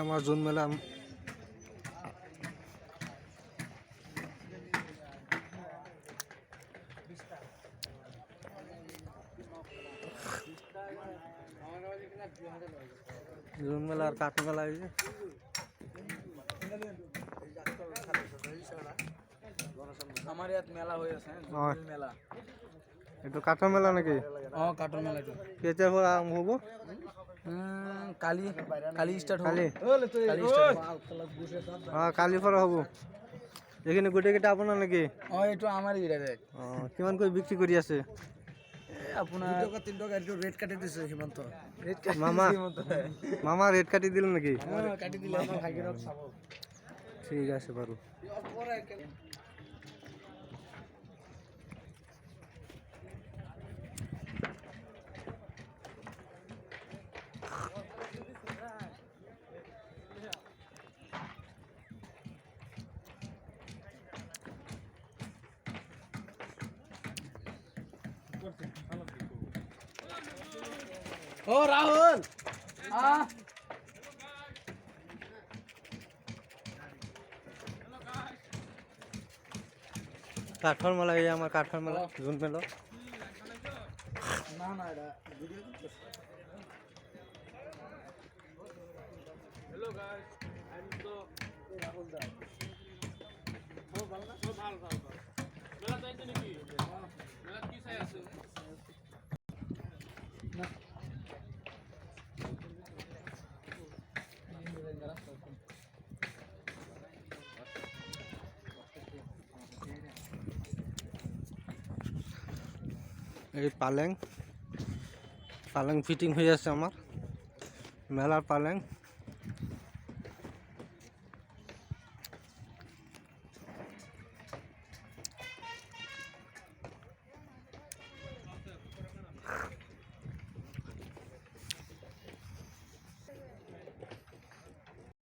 আমার জুন মেলা জুন মেলা আর কাঠ মেলা আমার ইয়াত মেলা হয়ে আছে মেলা একটু কাঠৰ মেলা নাকি কাঠৰ মেলা কেতিয়াৰ পৰা আৰম্ভ হ'ব কালি কালি স্টার্ট কালি কালিৰ পৰা হ'ব এইখিনি গোটেইকেইটা আপোনাৰ নেকি এইটো আমাৰ কিমানকৈ বিক্ৰী কৰি আছে আপোনাৰ 3 টকা এইটো ৰেট কাটি দিছে হিমন্ত মামা ৰেট কাটি দিল নেকি কাটি দিলে আমাৰ ভাগিৰক চাব ঠিক আছে বাৰু ও রাহুল কাঠৰ মেলা এই আমাৰ কাঠৰ মেলা জুন মেলা না না এটা ভিডিও করতেছ হ্যালো গাইস আই এম তো রাহুল দা ও ভালো না ও ভালো ভালো মেলা যাইতে নাকি মেলা কি চাই আছে না এই পালেং ফিটিং হয়ে আছে আমার মেলার পালেং